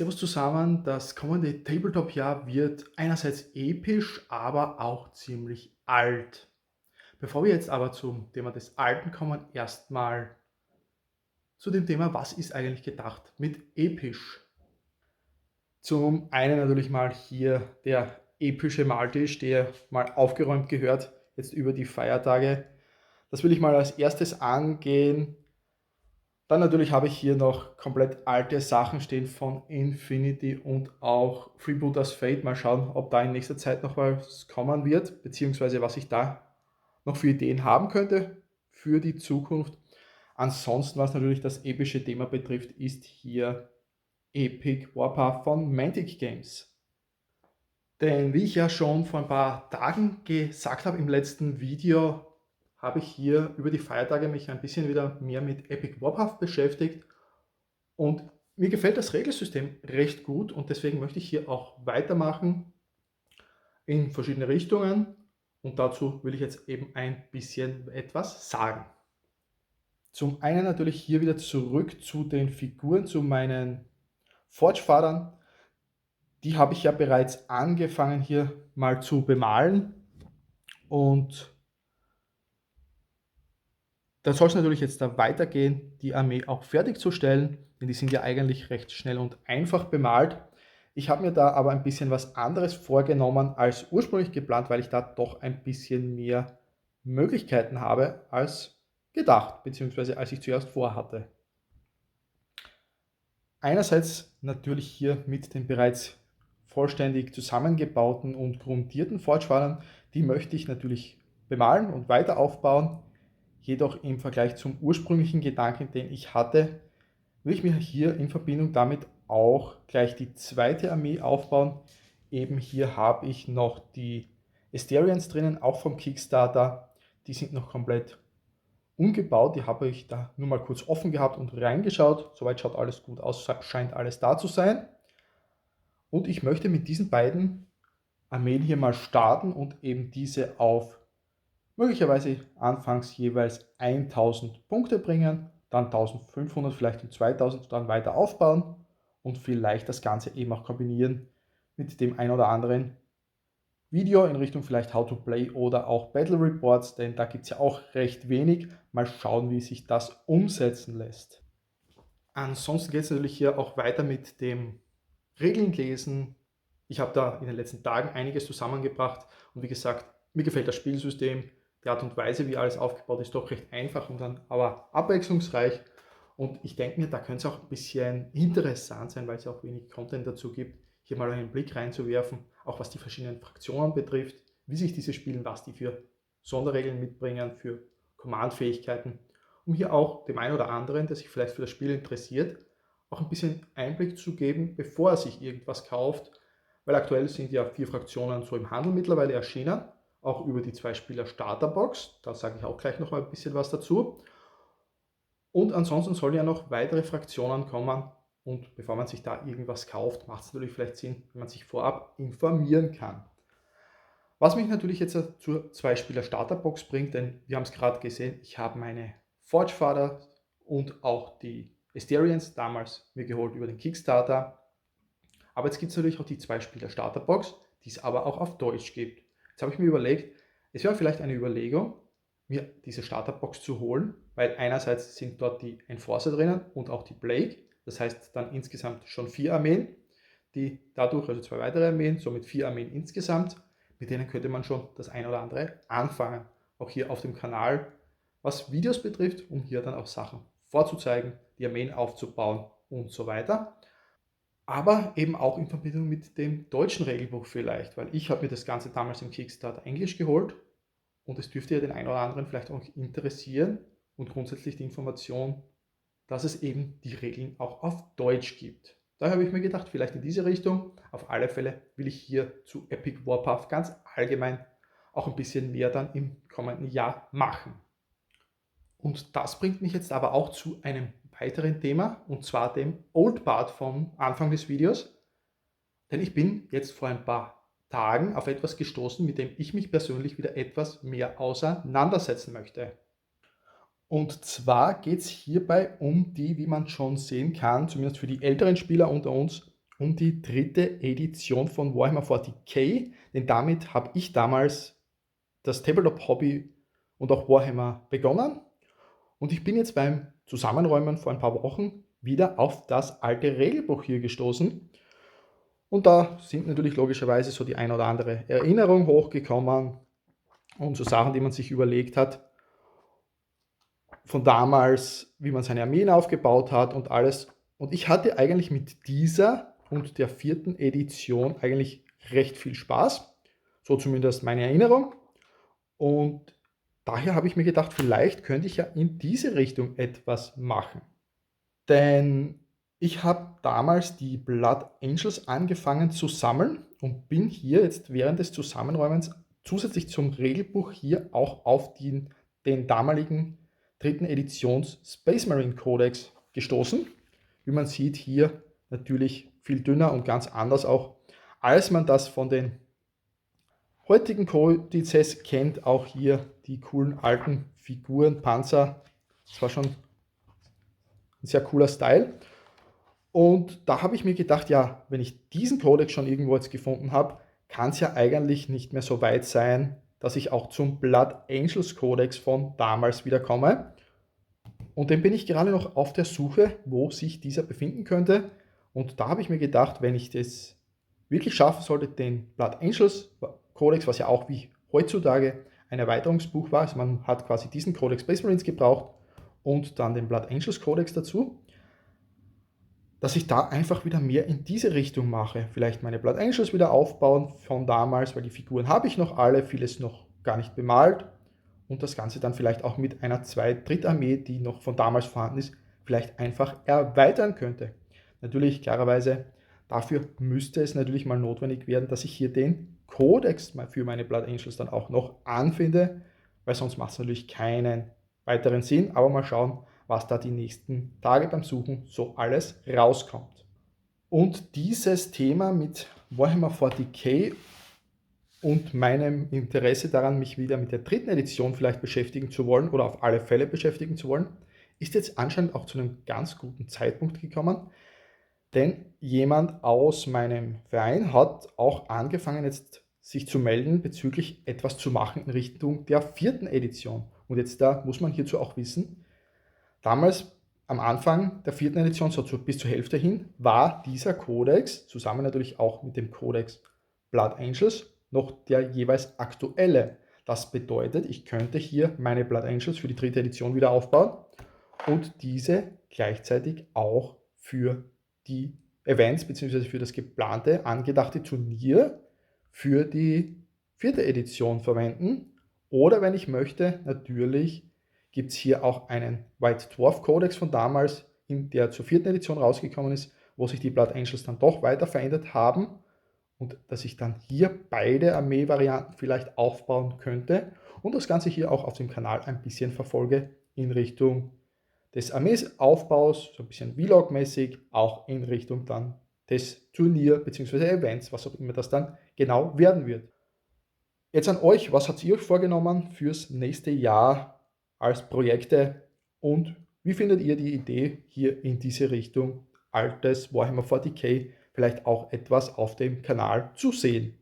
Servus zusammen, das kommende Tabletop-Jahr wird einerseits episch, aber auch ziemlich alt. Bevor wir jetzt aber zum Thema des Alten kommen, erstmal zu dem Thema, was ist eigentlich gedacht mit episch? Zum einen natürlich mal hier der epische Maltisch, der mal aufgeräumt gehört, jetzt über die Feiertage. Das will ich mal als erstes angehen. Dann natürlich habe ich hier noch komplett alte Sachen stehen von Infinity und auch Freebooters Fate. Mal schauen, ob da in nächster Zeit noch was kommen wird, beziehungsweise was ich da noch für Ideen haben könnte für die Zukunft. Ansonsten, was natürlich das epische Thema betrifft, ist hier Epic Warpath von Mantic Games. Denn wie ich ja schon vor ein paar Tagen gesagt habe im letzten Video, habe ich hier über die Feiertage mich ein bisschen wieder mehr mit Epic Warpath beschäftigt und mir gefällt das Regelsystem recht gut und deswegen möchte ich hier auch weitermachen in verschiedene Richtungen und dazu will ich jetzt eben ein bisschen etwas sagen. Zum einen natürlich hier wieder zurück zu den Figuren, zu meinen Forge-Fahrern. Die habe ich ja bereits angefangen hier mal zu bemalen und da soll es natürlich jetzt da weitergehen, die Armee auch fertigzustellen, denn die sind ja eigentlich recht schnell und einfach bemalt. Ich habe mir da aber ein bisschen was anderes vorgenommen als ursprünglich geplant, weil ich da doch ein bisschen mehr Möglichkeiten habe als gedacht, beziehungsweise als ich zuerst vorhatte. Einerseits natürlich hier mit den bereits vollständig zusammengebauten und grundierten Fortschwallern, die möchte ich natürlich bemalen und weiter aufbauen. Jedoch im Vergleich zum ursprünglichen Gedanken, den ich hatte, will ich mir hier in Verbindung damit auch gleich die zweite Armee aufbauen. Eben hier habe ich noch die Asterians drinnen, auch vom Kickstarter. Die sind noch komplett umgebaut. Die habe ich da nur mal kurz offen gehabt und reingeschaut. Soweit schaut alles gut aus, scheint alles da zu sein. Und ich möchte mit diesen beiden Armeen hier mal starten und eben diese auf möglicherweise anfangs jeweils 1000 Punkte bringen, dann 1500, vielleicht um 2000, dann weiter aufbauen und vielleicht das Ganze eben auch kombinieren mit dem ein oder anderen Video in Richtung vielleicht How to Play oder auch Battle Reports, denn da gibt es ja auch recht wenig. Mal schauen, wie sich das umsetzen lässt. Ansonsten geht es natürlich hier auch weiter mit dem Regeln lesen. Ich habe da in den letzten Tagen einiges zusammengebracht und wie gesagt, mir gefällt das Spielsystem, die Art und Weise, wie alles aufgebaut ist, doch recht einfach und dann aber abwechslungsreich. Und ich denke mir, da könnte es auch ein bisschen interessant sein, weil es ja auch wenig Content dazu gibt, hier mal einen Blick reinzuwerfen, auch was die verschiedenen Fraktionen betrifft, wie sich diese spielen, was die für Sonderregeln mitbringen, für Command-Fähigkeiten, um hier auch dem einen oder anderen, der sich vielleicht für das Spiel interessiert, auch ein bisschen Einblick zu geben, bevor er sich irgendwas kauft, weil aktuell sind ja 4 Fraktionen so im Handel mittlerweile erschienen, auch über die 2-Spieler Starterbox, da sage ich auch gleich noch mal ein bisschen was dazu. Und ansonsten sollen ja noch weitere Fraktionen kommen und bevor man sich da irgendwas kauft, macht es natürlich vielleicht Sinn, wenn man sich vorab informieren kann. Was mich natürlich jetzt zur 2-Spieler Starterbox bringt, denn wir haben es gerade gesehen, ich habe meine Forge-Father und auch die Asterians damals mir geholt über den Kickstarter. Aber jetzt gibt es natürlich auch die 2-Spieler Starterbox, die es aber auch auf Deutsch gibt. Jetzt habe ich mir überlegt, es wäre vielleicht eine Überlegung, mir diese Starterbox zu holen, weil einerseits sind dort die Enforcer drinnen und auch die Blake. Das heißt dann insgesamt schon 4 Armeen, die dadurch, also 2 weitere Armeen, somit 4 Armeen insgesamt, mit denen könnte man schon das ein oder andere anfangen. Auch hier auf dem Kanal, was Videos betrifft, um hier dann auch Sachen vorzuzeigen, die Armeen aufzubauen und so weiter. Aber eben auch in Verbindung mit dem deutschen Regelbuch vielleicht, weil ich habe mir das Ganze damals im Kickstarter Englisch geholt und es dürfte ja den einen oder anderen vielleicht auch interessieren und grundsätzlich die Information, dass es eben die Regeln auch auf Deutsch gibt. Da habe ich mir gedacht, vielleicht in diese Richtung. Auf alle Fälle will ich hier zu Epic Warpath ganz allgemein auch ein bisschen mehr dann im kommenden Jahr machen. Und das bringt mich jetzt aber auch zu einem weiteren Thema, und zwar dem Old Part vom Anfang des Videos. Denn ich bin jetzt vor ein paar Tagen auf etwas gestoßen, mit dem ich mich persönlich wieder etwas mehr auseinandersetzen möchte. Und zwar geht es hierbei um die, wie man schon sehen kann, zumindest für die älteren Spieler unter uns, um die dritte Edition von Warhammer 40k, denn damit habe ich damals das Tabletop-Hobby und auch Warhammer begonnen. Und ich bin jetzt beim Zusammenräumen vor ein paar Wochen wieder auf das alte Regelbuch hier gestoßen. Und da sind natürlich logischerweise so die ein oder andere Erinnerung hochgekommen und so Sachen, die man sich überlegt hat von damals, wie man seine Armeen aufgebaut hat und alles. Und ich hatte eigentlich mit dieser und der vierten Edition eigentlich recht viel Spaß. So zumindest meine Erinnerung. Und daher habe ich mir gedacht, vielleicht könnte ich ja in diese Richtung etwas machen. Denn ich habe damals die Blood Angels angefangen zu sammeln und bin hier jetzt während des Zusammenräumens zusätzlich zum Regelbuch hier auch auf den damaligen dritten Editions Space Marine Codex gestoßen. Wie man sieht, hier natürlich viel dünner und ganz anders auch, als man das von den heutigen Kodizes kennt. Auch hier die coolen alten Figuren, Panzer. Das war schon ein sehr cooler Style. Und da habe ich mir gedacht, ja, wenn ich diesen Codex schon irgendwo jetzt gefunden habe, kann es ja eigentlich nicht mehr so weit sein, dass ich auch zum Blood Angels Codex von damals wieder komme. Und dann bin ich gerade noch auf der Suche, wo sich dieser befinden könnte. Und da habe ich mir gedacht, wenn ich das wirklich schaffen sollte, den Blood Angels Codex, was ja auch wie heutzutage ein Erweiterungsbuch war, also man hat quasi diesen Codex Space Marines gebraucht und dann den Blood Angels Codex dazu, dass ich da einfach wieder mehr in diese Richtung mache. Vielleicht meine Blood Angels wieder aufbauen von damals, weil die Figuren habe ich noch alle, vieles noch gar nicht bemalt. Und das Ganze dann vielleicht auch mit einer Zweit-Dritt-Armee, die noch von damals vorhanden ist, vielleicht einfach erweitern könnte. Natürlich, klarerweise, dafür müsste es natürlich mal notwendig werden, dass ich hier den Codex für meine Blood Angels dann auch noch anfinde, weil sonst macht es natürlich keinen weiteren Sinn. Aber mal schauen, was da die nächsten Tage beim Suchen so alles rauskommt. Und dieses Thema mit Warhammer 40k und meinem Interesse daran, mich wieder mit der dritten Edition vielleicht beschäftigen zu wollen oder auf alle Fälle beschäftigen zu wollen, ist jetzt anscheinend auch zu einem ganz guten Zeitpunkt gekommen, denn jemand aus meinem Verein hat auch angefangen jetzt sich zu melden bezüglich etwas zu machen in Richtung der vierten Edition. Und jetzt da muss man hierzu auch wissen, damals am Anfang der vierten Edition, so bis zur Hälfte hin, war dieser Codex, zusammen natürlich auch mit dem Codex Blood Angels, noch der jeweils aktuelle. Das bedeutet, ich könnte hier meine Blood Angels für die dritte Edition wieder aufbauen und diese gleichzeitig auch für die Events bzw. für das geplante, angedachte Turnier für die vierte Edition verwenden. Oder wenn ich möchte, natürlich gibt es hier auch einen White Dwarf Codex von damals, der zur vierten Edition rausgekommen ist, wo sich die Blood Angels dann doch weiter verändert haben und dass ich dann hier beide Armee-Varianten vielleicht aufbauen könnte und das Ganze hier auch auf dem Kanal ein bisschen verfolge in Richtung des Armeeaufbaus, so ein bisschen Vlog-mäßig, auch in Richtung dann des Turnier bzw. Events, was auch immer das dann genau werden wird. Jetzt an euch, was habt ihr euch vorgenommen fürs nächste Jahr als Projekte und wie findet ihr die Idee, hier in diese Richtung altes Warhammer 40k vielleicht auch etwas auf dem Kanal zu sehen?